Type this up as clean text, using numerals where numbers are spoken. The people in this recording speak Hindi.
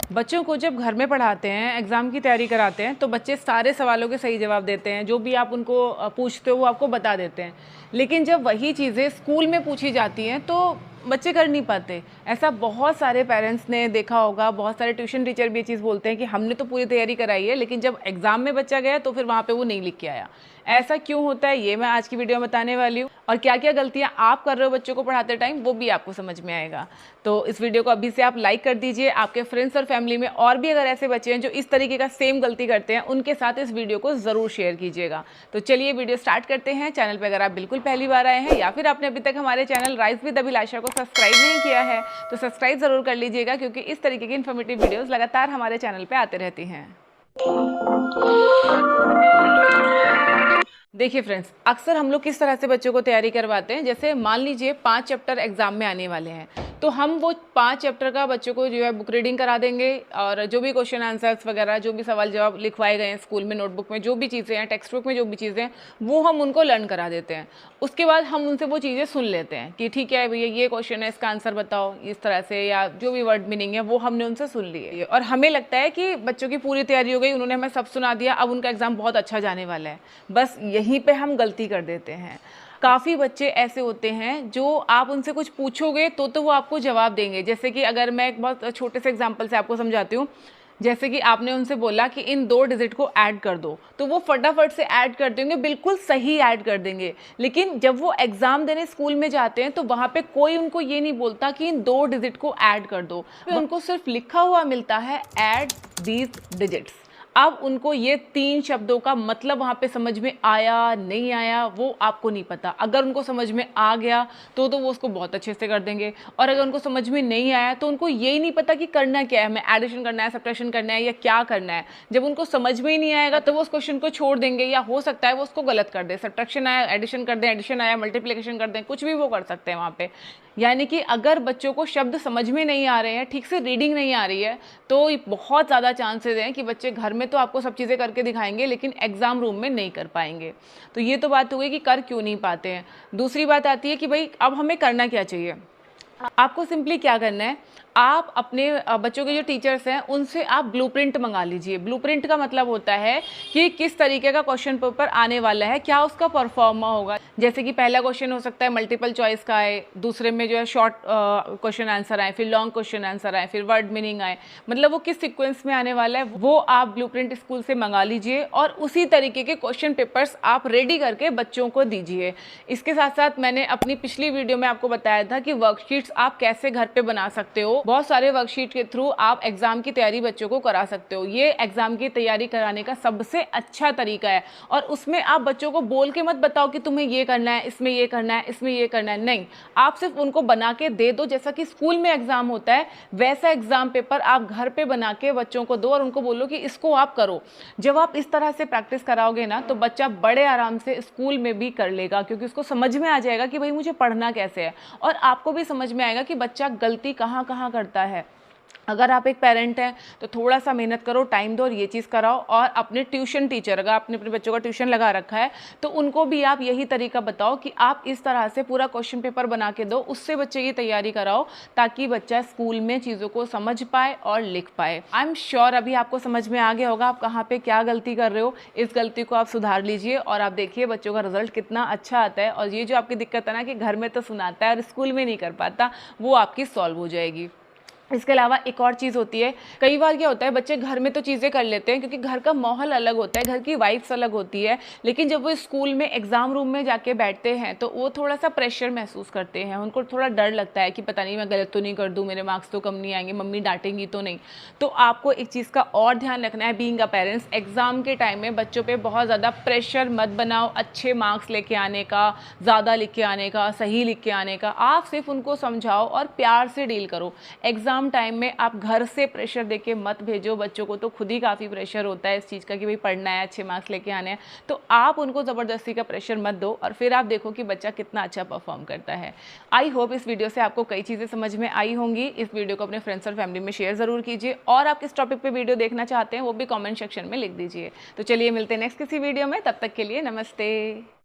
बच्चों को जब घर में पढ़ाते हैं, एग्ज़ाम की तैयारी कराते हैं, तो बच्चे सारे सवालों के सही जवाब देते हैं। जो भी आप उनको पूछते हो वो आपको बता देते हैं। लेकिन जब वही चीज़ें स्कूल में पूछी जाती हैं तो बच्चे कर नहीं पाते। ऐसा बहुत सारे पेरेंट्स ने देखा होगा, बहुत सारे ट्यूशन टीचर भी ये चीज़ बोलते हैं कि हमने तो पूरी तैयारी कराई है, लेकिन जब एग्ज़ाम में बच्चा गया तो फिर वहाँ पे वो नहीं लिख के आया। ऐसा क्यों होता है, ये मैं आज की वीडियो में बताने वाली हूँ, और क्या क्या गलतियाँ आप कर रहे हो बच्चों को पढ़ाते टाइम वो भी आपको समझ में आएगा। तो इस वीडियो को अभी से आप लाइक कर दीजिए। आपके फ्रेंड्स और फैमिली में और भी अगर ऐसे बच्चे हैं जो इस तरीके का सेम गलती करते हैं, उनके साथ इस वीडियो को ज़रूर शेयर कीजिएगा। तो चलिए वीडियो स्टार्ट करते हैं। चैनल पर अगर आप बिल्कुल पहली बार आए हैं या फिर आपने अभी तक हमारे चैनल राइज विद अभिलाषा को सब्सक्राइब नहीं किया है तो सब्सक्राइब ज़रूर कर लीजिएगा, क्योंकि इस तरीके की इन्फॉर्मेटिव वीडियोज़ लगातार हमारे चैनल पर आते रहती हैं। देखिए फ्रेंड्स, अक्सर हम लोग किस तरह से बच्चों को तैयारी करवाते हैं। जैसे मान लीजिए 5 चैप्टर एग्जाम में आने वाले हैं, तो हम वो 5 चैप्टर का बच्चों को जो है बुक रीडिंग करा देंगे, और जो भी क्वेश्चन आंसर्स वगैरह, जो भी सवाल जवाब लिखवाए गए हैं स्कूल में, नोटबुक में जो भी चीज़ें हैं, टेक्स्ट बुक में जो भी चीज़ें हैं, वो हम उनको लर्न करा देते हैं। उसके बाद हम उनसे वो चीज़ें सुन लेते हैं कि ठीक है भैया ये क्वेश्चन है, इसका आंसर बताओ इस तरह से, या जो भी वर्ड मीनिंग है वो हमने उनसे सुन लिए, और हमें लगता है कि बच्चों की पूरी तैयारी हो गई, उन्होंने हमें सब सुना दिया, अब उनका एग्जाम बहुत अच्छा जाने वाला है। बस यहीं पर हम गलती कर देते हैं। काफ़ी बच्चे ऐसे होते हैं जो आप उनसे कुछ पूछोगे तो वो आपको जवाब देंगे। जैसे कि अगर मैं एक बहुत छोटे से एग्जांपल से आपको समझाती हूँ। जैसे कि आपने उनसे बोला कि इन 2 डिजिट को ऐड कर दो, तो वो फटाफट से ऐड कर देंगे, बिल्कुल सही ऐड कर देंगे। लेकिन जब वो एग्ज़ाम देने स्कूल में जाते हैं तो वहाँ पे कोई उनको ये नहीं बोलता कि इन 2 डिजिट को ऐड कर दो। उनको सिर्फ लिखा हुआ मिलता है ऐड दीज डिजिट्स। अब उनको ये 3 शब्दों का मतलब वहाँ पे समझ में आया नहीं आया वो आपको नहीं पता। अगर उनको समझ में आ गया तो वो उसको बहुत अच्छे से कर देंगे, और अगर उनको समझ में नहीं आया तो उनको यही नहीं पता कि करना क्या है, हमें एडिशन करना है, सब्ट्रैक्शन करना है, या क्या करना है। जब उनको समझ में ही नहीं आएगा तो वो उस क्वेश्चन को छोड़ देंगे, या हो सकता है वो उसको गलत कर दे। सब्ट्रैक्शन आया एडिशन कर दें, एडिशन आया मल्टीप्लिकेशन कर दें, कुछ भी वो कर सकते हैं वहाँ पे। यानी कि अगर बच्चों को शब्द समझ में नहीं आ रहे हैं, ठीक से रीडिंग नहीं आ रही है, तो बहुत ज़्यादा चांसेस हैं कि बच्चे घर में तो आपको सब चीज़ें करके दिखाएंगे लेकिन एग्ज़ाम रूम में नहीं कर पाएंगे। तो ये तो बात हो गई कि कर क्यों नहीं पाते हैं। दूसरी बात आती है कि भाई अब हमें करना क्या चाहिए। आपको सिंपली क्या करना है, आप अपने बच्चों के जो टीचर्स हैं उनसे आप ब्लूप्रिंट मंगा लीजिए। ब्लूप्रिंट का मतलब होता है कि किस तरीके का क्वेश्चन पेपर आने वाला है, क्या उसका परफॉर्मा होगा। जैसे कि पहला क्वेश्चन हो सकता है मल्टीपल चॉइस का आए, दूसरे में जो है शॉर्ट क्वेश्चन आंसर आए, फिर लॉन्ग क्वेश्चन आंसर आए, फिर वर्ड मीनिंग आए, मतलब वो किस सिक्वेंस में आने वाला है वो आप ब्लूप्रिंट स्कूल से मंगा लीजिए, और उसी तरीके के क्वेश्चन पेपर्स आप रेडी करके बच्चों को दीजिए। इसके साथ साथ मैंने अपनी पिछली वीडियो में आपको बताया था कि वर्कशीट्स आप कैसे घर पे बना सकते हो। बहुत सारे वर्कशीट के थ्रू आप एग्जाम की तैयारी बच्चों को करा सकते हो। ये एग्जाम की तैयारी कराने का सबसे अच्छा तरीका है, और उसमें आप बच्चों को बोल के मत बताओ कि तुम्हें ये करना है, इसमें ये करना है, इसमें ये करना है, नहीं। आप सिर्फ उनको बना के दे दो, जैसा कि स्कूल में एग्जाम होता है वैसा एग्जाम पेपर आप घर पे बना के बच्चों को दो, और उनको बोलो कि इसको आप करो। जब आप इस तरह से प्रैक्टिस कराओगे ना तो बच्चा बड़े आराम से स्कूल में भी कर लेगा, क्योंकि उसको समझ में आ जाएगा कि भाई मुझे पढ़ना कैसे है, और आपको भी समझ में आएगा कि बच्चा गलती कहाँ कहाँ करता है। अगर आप एक पेरेंट हैं तो थोड़ा सा मेहनत करो, टाइम दो और ये चीज़ कराओ। और अपने ट्यूशन टीचर, अगर आपने अपने बच्चों का ट्यूशन लगा रखा है तो उनको भी आप यही तरीका बताओ कि आप इस तरह से पूरा क्वेश्चन पेपर बना के दो, उससे बच्चे की तैयारी कराओ, ताकि बच्चा स्कूल में चीज़ों को समझ पाए और लिख पाए। आई एम श्योर अभी आपको समझ में आ गया होगा आप कहाँ पे क्या गलती कर रहे हो। इस गलती को आप सुधार लीजिए, और आप देखिए बच्चों का रिजल्ट कितना अच्छा आता है। और ये जो आपकी दिक्कत है ना कि घर में तो सुनाता है और स्कूल में नहीं कर पाता, वो आपकी सॉल्व हो जाएगी। इसके अलावा एक और चीज़ होती है, कई बार क्या होता है बच्चे घर में तो चीज़ें कर लेते हैं क्योंकि घर का माहौल अलग होता है, घर की वाइब्स अलग होती है, लेकिन जब वो स्कूल में एग्ज़ाम रूम में जाके बैठते हैं तो वो थोड़ा सा प्रेशर महसूस करते हैं। उनको थोड़ा डर लगता है कि पता नहीं मैं गलत तो नहीं कर दूँ, मेरे मार्क्स तो कम नहीं आएंगे, मम्मी डांटेंगी तो नहीं। तो आपको एक चीज़ का और ध्यान रखना है, बीइंग अ पेरेंट्स, एग्ज़ाम के टाइम में बच्चों पर बहुत ज़्यादा प्रेशर मत बनाओ अच्छे मार्क्स लेके आने का, ज़्यादा लिख के आने का, सही लिख के आने का। आप सिर्फ उनको समझाओ और प्यार से डील करो। एग्ज़ाम टाइम में आप घर से प्रेशर देके मत भेजो बच्चों को, तो खुद ही काफ़ी प्रेशर होता है इस चीज़ का कि भाई पढ़ना है, अच्छे मार्क्स लेके आने हैं। तो आप उनको ज़बरदस्ती का प्रेशर मत दो, और फिर आप देखो कि बच्चा कितना अच्छा परफॉर्म करता है। आई होप इस वीडियो से आपको कई चीज़ें समझ में आई होंगी। इस वीडियो को अपने फ्रेंड्स और फैमिली में शेयर ज़रूर कीजिए, और आप किस टॉपिक पर वीडियो देखना चाहते हैं वो भी कॉमेंट सेक्शन में लिख दीजिए। तो चलिए मिलते हैं नेक्स्ट किसी वीडियो में, तब तक के लिए नमस्ते।